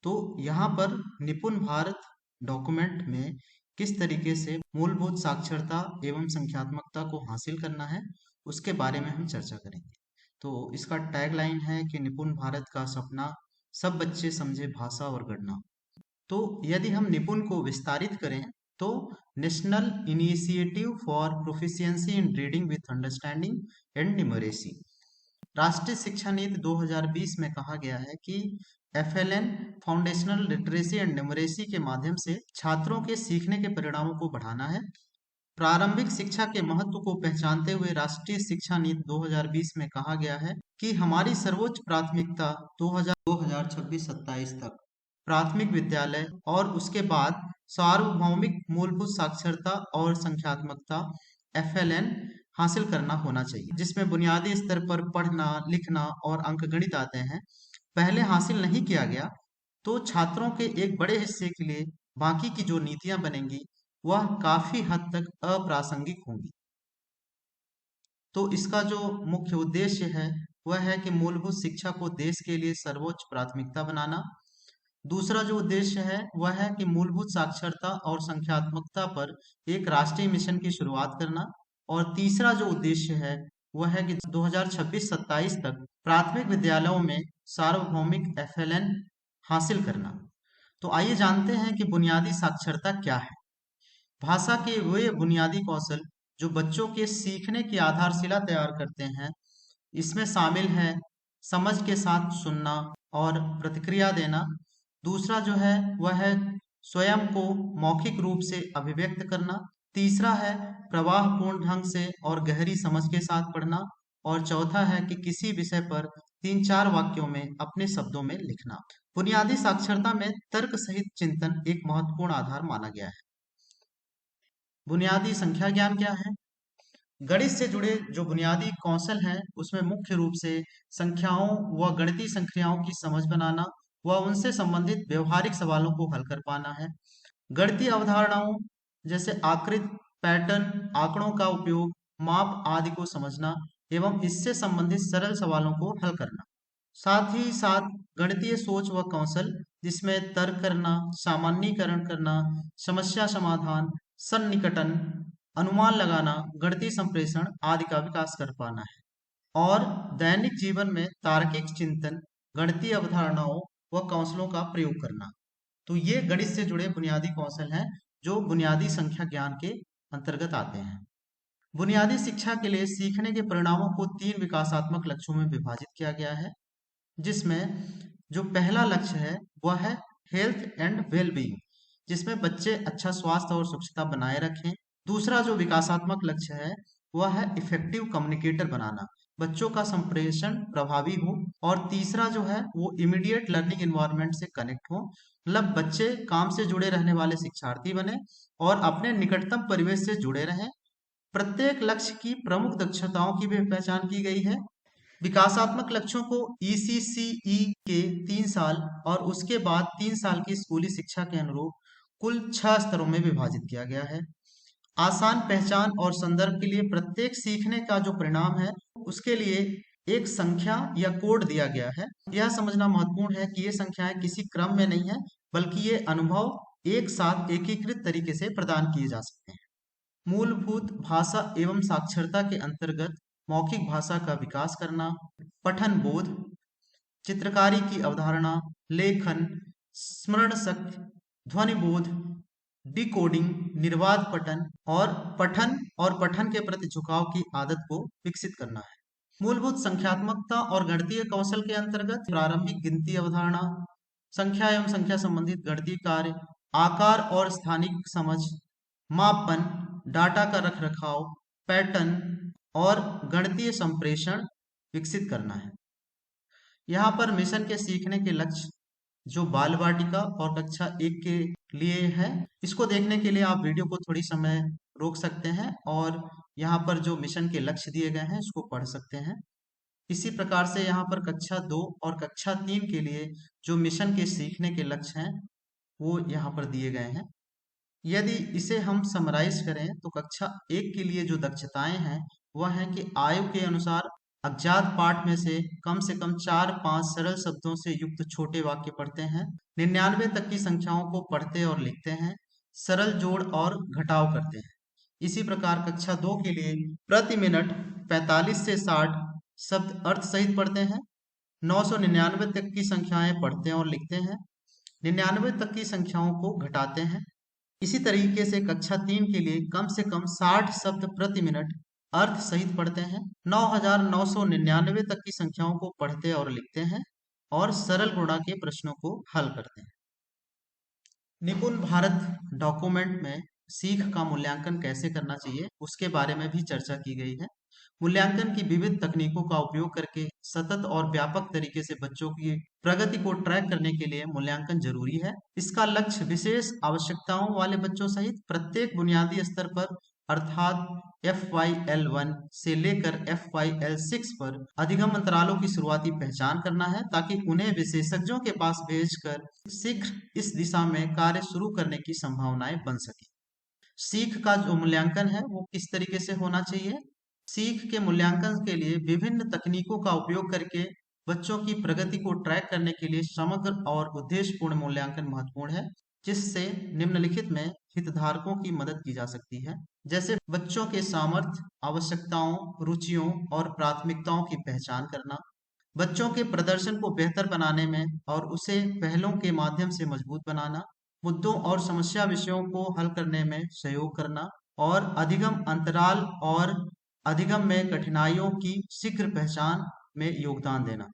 तो यहाँ पर निपुण भारत डॉक्यूमेंट में किस तरीके से मूलभूत साक्षरता एवं संख्यात्मकता को हासिल करना है उसके बारे में हम चर्चा करेंगे। तो इसका टैगलाइन है कि निपुण भारत का सपना, सब बच्चे समझे भाषा और गणना। तो यदि हम निपुण को विस्तारित करें तो national initiative for proficiency in reading with understanding and numeracy, राष्ट्रीय शिक्षा नीति 2020 में कहा गया है कि FLN foundational literacy and numeracy के माध्यम से छात्रों के सीखने के परिणामों को बढ़ाना है। प्रारंभिक शिक्षा के महत्व को पहचानते हुए राष्ट्रीय शिक्षा नीति 2020 में कहा गया है कि हमारी सर्वोच्च प्राथमिकता 2026-27 तक प्राथमिक विद्यालय और उसके बाद सार्वभौमिक मूलभूत साक्षरता और संख्यात्मकता एफएलएन हासिल करना होना चाहिए, जिसमें बुनियादी स्तर पर पढ़ना, लिखना और अंकगणित आते हैं। पहले हासिल नहीं किया गया तो छात्रों के एक बड़े हिस्से के लिए बाकी की जो नीतियां बनेंगी वह काफी हद तक अप्रासंगिक होंगी। तो इसका जो मुख्य उद्देश्य है वह है कि मूलभूत शिक्षा को देश के लिए सर्वोच्च प्राथमिकता बनाना। दूसरा जो उद्देश्य है वह है कि मूलभूत साक्षरता और संख्यात्मकता पर एक राष्ट्रीय मिशन की शुरुआत करना। और तीसरा जो उद्देश्य है वह है कि 2026-27 तक प्राथमिक विद्यालयों में सार्वभौमिक एफएलएन हासिल करना। तो आइए जानते हैं कि बुनियादी साक्षरता क्या है। भाषा के वे बुनियादी कौशल जो बच्चों के सीखने की आधारशिला तैयार करते हैं, इसमें शामिल है समझ के साथ सुनना और प्रतिक्रिया देना। दूसरा जो है वह है स्वयं को मौखिक रूप से अभिव्यक्त करना। तीसरा है प्रवाहपूर्ण ढंग से और गहरी समझ के साथ पढ़ना। और चौथा है कि किसी विषय पर 3-4 वाक्यों में अपने शब्दों में लिखना। बुनियादी साक्षरता में तर्क सहित चिंतन एक महत्वपूर्ण आधार माना गया है। बुनियादी संख्या ज्ञान क्या है? गणित से जुड़े जो बुनियादी कौशल हैं उसमें मुख्य रूप से संख्याओं व गणितीय संख्याओं की समझ बनाना व उनसे संबंधित व्यवहारिक सवालों को हल कर पाना है। गणितीय अवधारणाओं जैसे आकृति, पैटर्न, आंकड़ों का उपयोग, माप आदि को समझना एवं इससे संबंधित सरल सवालों को हल करना। साथ ही साथ गणितीय सोच व कौशल जिसमें तर्क करना, सामान्यीकरण करना, समस्या समाधान, सन्निकटन, अनुमान लगाना, गणितीय संप्रेषण आदि का विकास कर पाना है। और दैनिक जीवन में तार्किक चिंतन, गणितीय अवधारणाओं व कौशलों का प्रयोग करना। तो ये गणित से जुड़े बुनियादी कौशल हैं जो बुनियादी संख्या ज्ञान के अंतर्गत आते हैं। बुनियादी शिक्षा के लिए सीखने के परिणामों को 3 विकासात्मक लक्ष्यों में विभाजित किया गया है, जिसमें जो पहला लक्ष्य है वह है हेल्थ एंड वेलबींग, जिसमें बच्चे अच्छा स्वास्थ्य और स्वच्छता बनाए रखें। दूसरा जो विकासात्मक लक्ष्य है वह है इफेक्टिव कम्युनिकेटर बनाना, बच्चों का संप्रेषण प्रभावी हो। और तीसरा जो है वो इमीडिएट लर्निंग एनवायरनमेंट से कनेक्ट हो, मतलब बच्चे काम से जुड़े रहने वाले शिक्षार्थी बने और अपने निकटतम परिवेश से जुड़े रहें। प्रत्येक लक्ष्य की प्रमुख दक्षताओं की भी पहचान की गई है। विकासात्मक लक्ष्यों को ईसीसीई के 3 साल और उसके बाद 3 साल की स्कूली शिक्षा के अनुरूप कुल 6 स्तरों में विभाजित किया गया है। आसान पहचान और संदर्भ के लिए प्रत्येक सीखने का जो परिणाम है उसके लिए एक संख्या या कोड दिया गया है। यह समझना महत्वपूर्ण है कि ये संख्याएं किसी क्रम में नहीं है, बल्कि ये अनुभव एक साथ एकीकृत तरीके से प्रदान किए जा सकते हैं। मूलभूत भाषा एवं साक्षरता के अंतर्गत मौखिक भाषा का विकास करना, पठन बोध, चित्रकारी की अवधारणा, लेखन, स्मरण शक्ति, ध्वनि बोध, डिकोडिंग, निर्बाध पठन और पठन के प्रति झुकाव की आदत को विकसित करना है। मूलभूत संख्यात्मकता और गणितीय कौशल के अंतर्गत प्रारंभिक गिनती अवधारणा, संख्या एवं संख्या संबंधित गणितीय कार्य, आकार और स्थानिक समझ, मापन, डाटा का रखरखाव, पैटर्न और गणितीय संप्रेषण विकसित करना है। यहाँ पर मिशन के सीखने के लक्ष्य जो बाल वाटिका और कक्षा 1 के लिए है, इसको देखने के लिए आप वीडियो को थोड़ी समय रोक सकते हैं और यहाँ पर जो मिशन के लक्ष्य दिए गए हैं इसको पढ़ सकते हैं। इसी प्रकार से यहाँ पर कक्षा 2 और कक्षा 3 के लिए जो मिशन के सीखने के लक्ष्य हैं वो यहाँ पर दिए गए हैं। यदि इसे हम समराइज करें तो कक्षा 1 के लिए जो दक्षताएं हैं वह है कि आयु के अनुसार अज्ञात पाठ में से कम 4-5 सरल शब्दों से युक्त छोटे वाक्य पढ़ते हैं। 99 तक की संख्याओं को पढ़ते और लिखते हैं। सरल जोड़ और घटाव करते हैं। इसी प्रकार कक्षा 2 के लिए प्रति मिनट 45 से 60 शब्द अर्थ सहित पढ़ते हैं। 999 तक की संख्याएं पढ़ते और लिखते हैं। 99 तक की संख्याओं को घटाते हैं। इसी तरीके से कक्षा 3 के लिए कम से कम 60 शब्द प्रति मिनट अर्थ सहित पढ़ते हैं। 9999 तक की संख्याओं को पढ़ते और लिखते हैं और सरल गुणा के प्रश्नों को हल करते हैं। निपुण भारत डॉक्यूमेंट में सीख का मूल्यांकन कैसे करना चाहिए उसके बारे में भी चर्चा की गई है। मूल्यांकन की विविध तकनीकों का उपयोग करके सतत और व्यापक तरीके से बच्चों की प्रगति को ट्रैक करने के लिए मूल्यांकन जरूरी है। इसका लक्ष्य विशेष आवश्यकताओं वाले बच्चों सहित प्रत्येक बुनियादी स्तर पर अर्थात FYL1 से लेकर FYL6 पर अधिगम अंतरालों की शुरुआती पहचान करना है, ताकि उन्हें विशेषज्ञों के पास भेजकर शीघ्र इस दिशा में कार्य शुरू करने की संभावनाएं बन सके। सीख का जो मूल्यांकन है वो किस तरीके से होना चाहिए? सीख के मूल्यांकन के लिए विभिन्न तकनीकों का उपयोग करके बच्चों की प्रगति को ट्रैक करने के लिए समग्र और उद्देश्यपूर्ण मूल्यांकन महत्वपूर्ण है, जिससे निम्नलिखित में हितधारकों की मदद की जा सकती है। जैसे बच्चों के सामर्थ्य, आवश्यकताओं, रुचियों और प्राथमिकताओं की पहचान करना, बच्चों के प्रदर्शन को बेहतर बनाने में और उसे पहलों के माध्यम से मजबूत बनाना, मुद्दों और समस्या विषयों को हल करने में सहयोग करना और अधिगम अंतराल और अधिगम में कठिनाइयों की शीघ्र पहचान में योगदान देना।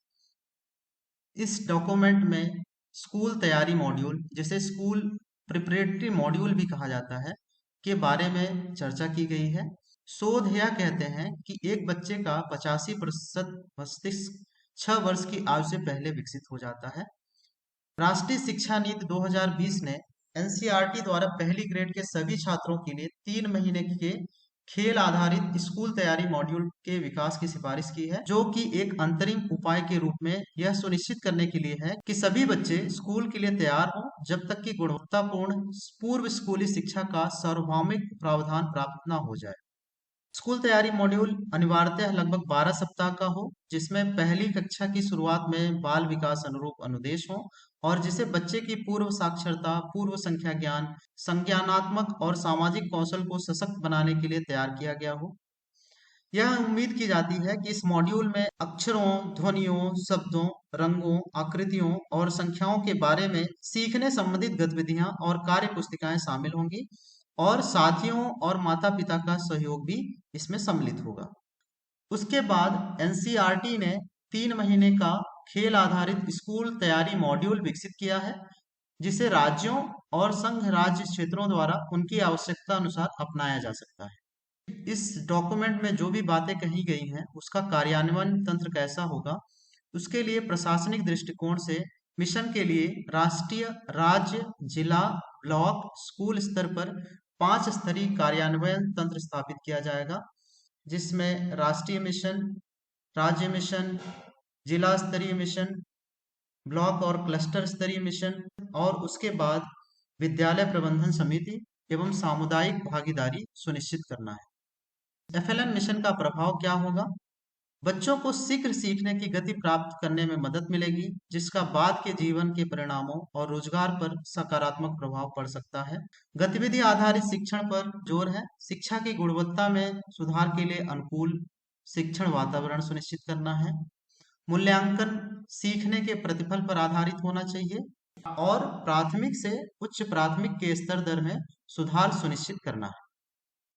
इस डॉक्यूमेंट में स्कूल तैयारी मॉड्यूल, जिसे स्कूल प्रिपरेटरी मॉड्यूल भी कहा जाता है, के बारे में चर्चा की गई है। शोध यह कहते हैं कि एक बच्चे का 85% मस्तिष्क 6 वर्ष की आयु से पहले विकसित हो जाता है। राष्ट्रीय शिक्षा नीति 2020 ने NCERT द्वारा पहली ग्रेड के सभी छात्रों के लिए 3 महीने के खेल आधारित स्कूल तैयारी मॉड्यूल के विकास की सिफारिश की है, जो कि एक अंतरिम उपाय के रूप में यह सुनिश्चित करने के लिए है कि सभी बच्चे स्कूल के लिए तैयार हों जब तक कि गुणवत्तापूर्ण पूर्व स्कूली शिक्षा का सार्वभौमिक प्रावधान प्राप्त न हो जाए। स्कूल तैयारी मॉड्यूल अनिवार्यतः लगभग 12 सप्ताह का हो, जिसमें पहली कक्षा की शुरुआत में बाल विकास अनुरूप अनुदेश हो और जिसे बच्चे की पूर्व साक्षरता, पूर्व संख्या ज्ञान, संज्ञानात्मक और सामाजिक कौशल को सशक्त बनाने के लिए तैयार किया गया हो। यह उम्मीद की जाती है कि इस मॉड्यूल में अक्षरों, ध्वनियों, शब्दों, रंगों, आकृतियों और संख्याओं के बारे में सीखने संबंधित गतिविधियां और कार्य पुस्तिकाएं शामिल होंगी और साथियों और माता-पिता का सहयोग भी इसमें सम्मिलित होगा। उसके बाद NCERT ने 3 महीने का खेल आधारित स्कूल तैयारी मॉड्यूल विकसित किया है, जिसे राज्यों और संघ राज्य क्षेत्रों द्वारा उनकी आवश्यकता अनुसार अपनाया जा सकता है। इस डॉक्यूमेंट में जो भी बातें कही गई हैं उसका कार्यान्वयन तंत्र कैसा होगा, उसके लिए प्रशासनिक दृष्टिकोण से मिशन के लिए राष्ट्रीय, राज्य, जिला, ब्लॉक, स्कूल स्तर पर 5 स्तरीय कार्यान्वयन तंत्र स्थापित किया जाएगा, जिसमें राष्ट्रीय मिशन, राज्य मिशन, जिला स्तरीय मिशन, ब्लॉक और क्लस्टर स्तरीय मिशन और उसके बाद विद्यालय प्रबंधन समिति एवं सामुदायिक भागीदारी सुनिश्चित करना है। FLN मिशन का प्रभाव क्या होगा? बच्चों को शीघ्र सीखने की गति प्राप्त करने में मदद मिलेगी, जिसका बाद के जीवन के परिणामों और रोजगार पर सकारात्मक प्रभाव पड़ सकता है। गतिविधि आधारित शिक्षण पर जोर है। शिक्षा की गुणवत्ता में सुधार के लिए अनुकूल शिक्षण वातावरण सुनिश्चित करना है। मूल्यांकन सीखने के प्रतिफल पर आधारित होना चाहिए और प्राथमिक से उच्च प्राथमिक के स्तर दर में सुधार सुनिश्चित करना है।